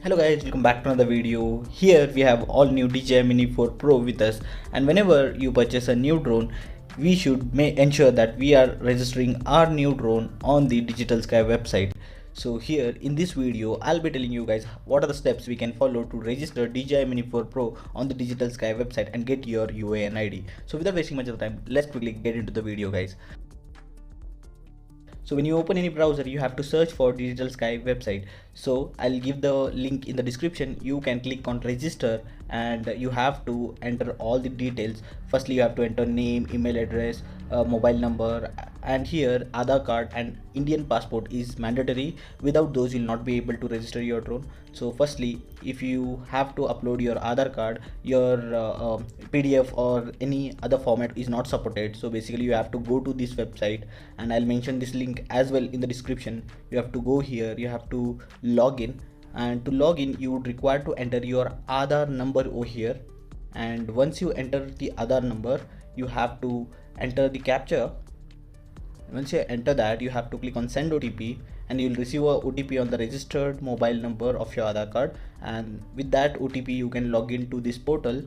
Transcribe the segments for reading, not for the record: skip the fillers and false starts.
Hello guys, welcome back to another video. Here we have all new DJI Mini 4 Pro with us, and whenever you purchase a new drone, we should ensure that we are registering our new drone on the Digital Sky website. So here in this video, I'll be telling you guys what are the steps we can follow to register DJI Mini 4 Pro on the Digital Sky website and get your UAN ID. So without wasting much of time, let's quickly get into the video guys. So when you open any browser, you have to search for Digital Sky website. So I'll give the link in the description. You can click on register and you have to enter all the details. Firstly, you have to enter name, email address, mobile number, and here Aadhaar card and Indian passport is mandatory. Without those, you'll not be able to register your drone. So firstly, if you have to upload your Aadhaar card, your PDF or any other format is not supported. So basically you have to go to this website, and I'll mention this link as well in the description. You have to go here, you have to log in, and to log in you would require to enter your Aadhaar number over here. And once you enter the Aadhaar number, you have to enter the captcha. Once you enter that, you have to click on send OTP, and you'll receive a OTP on the registered mobile number of your Aadhaar card, and with that OTP you can log into this portal.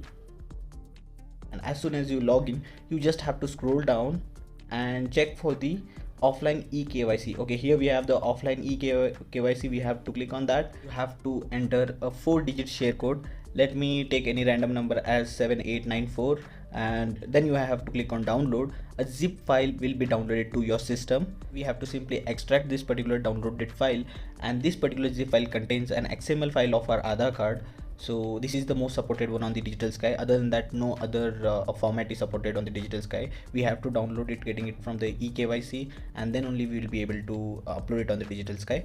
And as soon as you log in, you just have to scroll down and check for the offline eKYC. Okay, here we have the offline eKYC. We have to click on that. You have to enter a 4-digit share code. Let me take any random number as 7894, and then you have to click on download. A zip file will be downloaded to your system. We have to simply extract this particular downloaded file, and this particular zip file contains an XML file of our Aadhaar card. So this is the most supported one on the Digital Sky. Other than that, no other format is supported on the Digital Sky. We have to download it, getting it from the eKYC, and then only we will be able to upload it on the Digital Sky.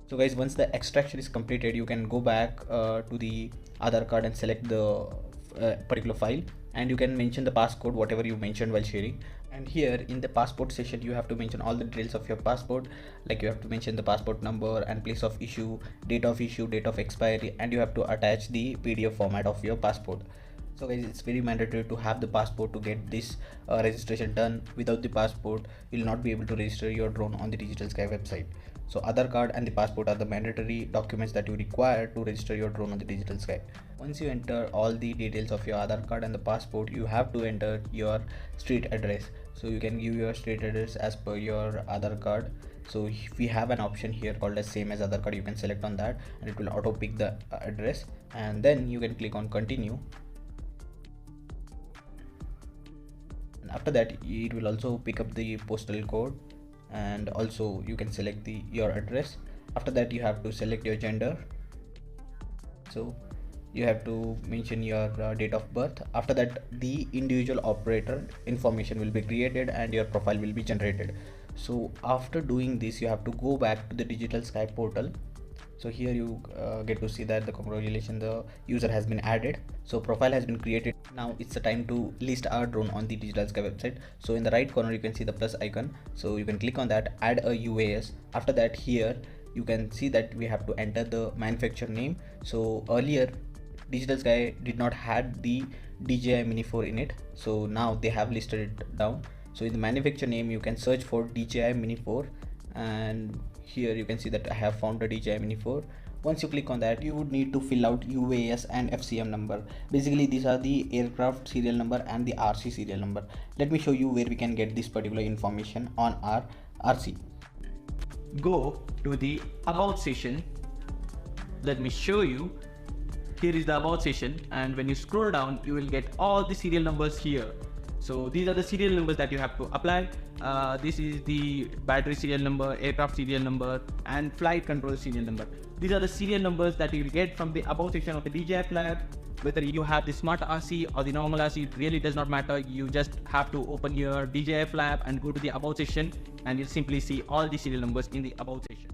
So guys, once the extraction is completed, you can go back to the Aadhaar card and select the particular file, and you can mention the passcode whatever you mentioned while sharing. And here in the passport section, you have to mention all the details of your passport, like you have to mention the passport number and place of issue, date of issue, date of expiry, and you have to attach the PDF format of your passport. So guys, it's very mandatory to have the passport to get this registration done. Without the passport, you'll not be able to register your drone on the Digital Sky website. So Aadhaar card and the passport are the mandatory documents that you require to register your drone on the Digital Sky. Once you enter all the details of your Aadhaar card and the passport, you have to enter your street address. So you can give your street address as per your Aadhaar card. So if we have an option here called as same as Aadhaar card, you can select on that and it will auto pick the address, and then you can click on continue. And after that, it will also pick up the postal code, and also you can select your address. After that, you have to select your gender. So you have to mention your date of birth. After that, the individual operator information will be created and your profile will be generated. So after doing this, you have to go back to the Digital Sky portal. So here you get to see that the congratulations, the user has been added, so profile has been created. Now it's the time to list our drone on the Digital Sky website. So in the right corner you can see the plus icon, so you can click on that, add a UAS. After that, here you can see that we have to enter the manufacturer name. So earlier Digital Sky did not had the DJI Mini 4 in it, so now they have listed it down. So in the manufacturer name you can search for DJI Mini 4, and here you can see that I have found the DJI Mini 4. Once you click on that, you would need to fill out UAS and FCM number. Basically these are the aircraft serial number and the RC serial number. Let me show you where we can get this particular information on our RC. Go to the about section. Let me show you. Here is the about section, and when you scroll down, you will get all the serial numbers here. So these are the serial numbers that you have to apply. This is the battery serial number, aircraft serial number, and flight control serial number. These are the serial numbers that you will get from the about section of the DJI flap. Whether you have the smart RC or the normal RC, it really does not matter. You just have to open your DJI flap and go to the about section, and you'll simply see all the serial numbers in the about section.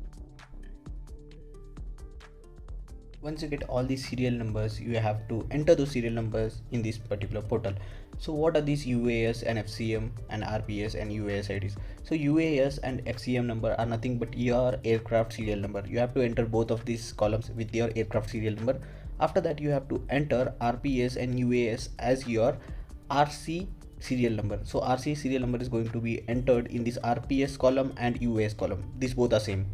Once you get all these serial numbers, you have to enter those serial numbers in this particular portal. So what are these UAS and FCM and RPS and UAS IDs? So UAS and FCM number are nothing but your aircraft serial number. You have to enter both of these columns with your aircraft serial number. After that, you have to enter RPS and UAS as your RC serial number. So RC serial number is going to be entered in this RPS column and UAS column. These both are same.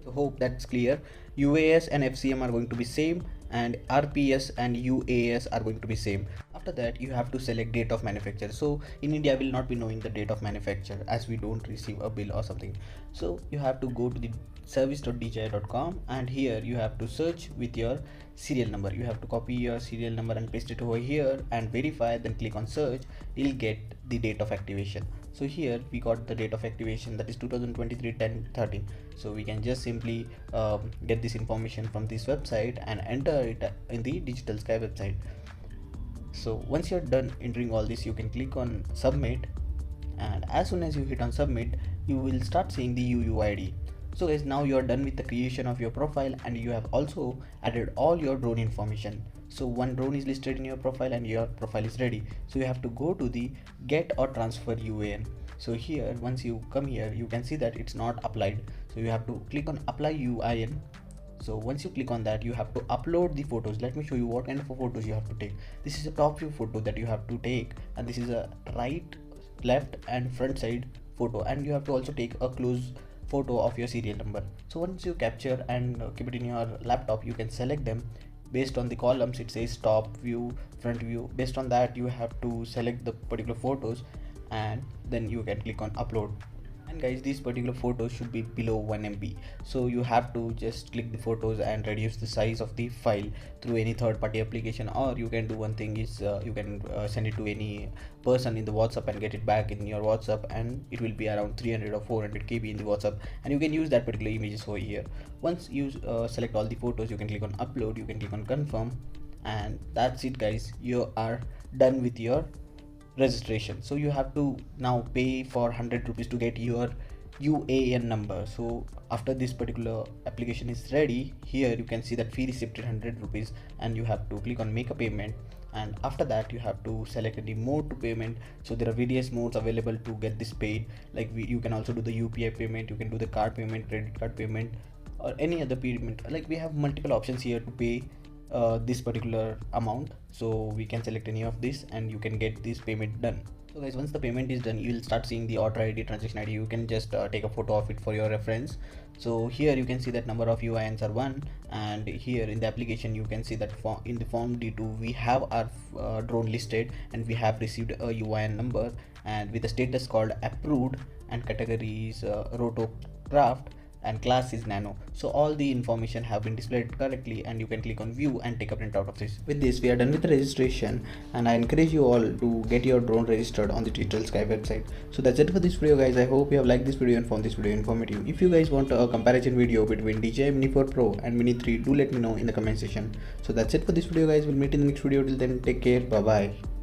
So hope that's clear. UAS and FCM are going to be same, and RPS and UAS are going to be same. After that, you have to select date of manufacture. So in India, I will not be knowing the date of manufacture as we don't receive a bill or something. So you have to go to the service.dji.com, and here you have to search with your serial number. You have to copy your serial number and paste it over here and verify, then click on search. You'll get the date of activation. So here we got the date of activation, that is 2023 10/13. So we can just simply get this information from this website and enter it in the Digital Sky website. So once you're done entering all this, you can click on submit, and as soon as you hit on submit, you will start seeing the UUID. So guys, now you are done with the creation of your profile, and you have also added all your drone information. So one drone is listed in your profile and your profile is ready. So you have to go to the get or transfer UAN. So here, once you come here, you can see that it's not applied. So you have to click on apply UIN. So once you click on that, you have to upload the photos. Let me show you what kind of photos you have to take. This is a top view photo that you have to take, and this is a right, left and front side photo, and you have to also take a close photo of your serial number. So once you capture and keep it in your laptop, you can select them based on the columns. It says top view, front view. Based on that, you have to select the particular photos, and then you can click on upload. And guys, these particular photos should be below 1 MB. So you have to just click the photos and reduce the size of the file through any third-party application, or you can do one thing is you can send it to any person in the WhatsApp and get it back in your WhatsApp, and it will be around 300 or 400 KB in the WhatsApp, and you can use that particular images over here. Once you select all the photos, you can click on upload, you can click on confirm, and that's it guys. You are done with your registration. So you have to now pay for 100 rupees to get your UAN number. So after this particular application is ready, here you can see that fee received 100 rupees, and you have to click on make a payment, and after that you have to select the mode to payment. So there are various modes available to get this paid, like you can also do the UPI payment, you can do the card payment, credit card payment, or any other payment. Like we have multiple options here to pay this particular amount. So we can select any of this and you can get this payment done. So guys, once the payment is done, you will start seeing the order ID, transaction ID. You can just take a photo of it for your reference. So here you can see that number of UINs are 1, and here in the application you can see that in the form D2 we have our drone listed, and we have received a UIN number, and with a status called approved, and category is rotocraft, and class is nano. So all the information have been displayed correctly, and you can click on view and take a print out of this. With this, we are done with the registration, and I encourage you all to get your drone registered on the Digital Sky website. So that's it for this video guys. I hope you have liked this video and found this video informative. If you guys want a comparison video between DJI Mini 4 Pro and Mini 3, do let me know in the comment section. So that's it for this video guys. We'll meet in the next video. Till then, take care. Bye bye.